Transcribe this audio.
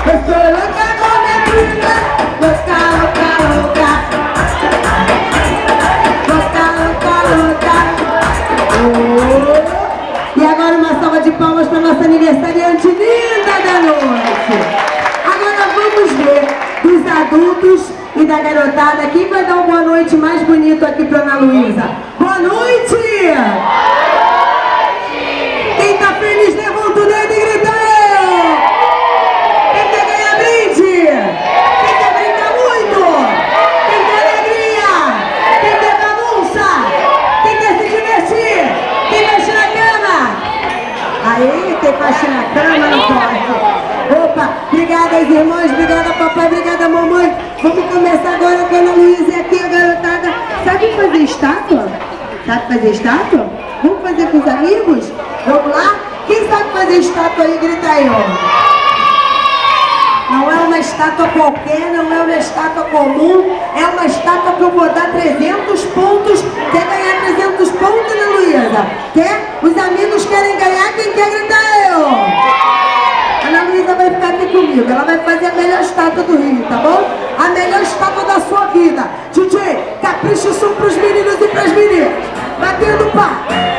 Eu sou louca como é louca, louca, louca, louca, louca, louca. E agora uma salva de palmas para nossa aniversariante linda da noite. Agora vamos ver dos adultos e da garotada quem vai dar uma boa noite mais bonito aqui para Ana Luísa. Boa noite! Quem tá feliz, levanta o dedo e grita eu! Quem quer ganhar brinde? Quem quer brincar muito? Quem quer alegria? Quem quer bagunça? Quem quer se divertir? Quem mexe na cama? Aí, quem mexe na cama não pode. Opa, obrigada irmãs, obrigada papai, obrigada mamãe. Vamos começar agora com a Ana Luísa aqui, a garotada. Sabe fazer estátua? Sabe fazer estátua? Vamos fazer com os amigos? Vamos lá? Quem sabe fazer estátua aí, grita aí, ó. Não é uma estátua qualquer, não é uma estátua comum, é uma estátua que eu vou dar 300 pontos. Quer ganhar 300 pontos, Ana Luísa? Quer? Os amigos querem ganhar, quem quer gritar eu? Ana Luísa vai ficar aqui comigo, ela vai fazer a melhor estátua do Rio, tá bom? A melhor estátua da sua vida. DJ, capricha o som pros meninos e pras meninas. Batendo pá.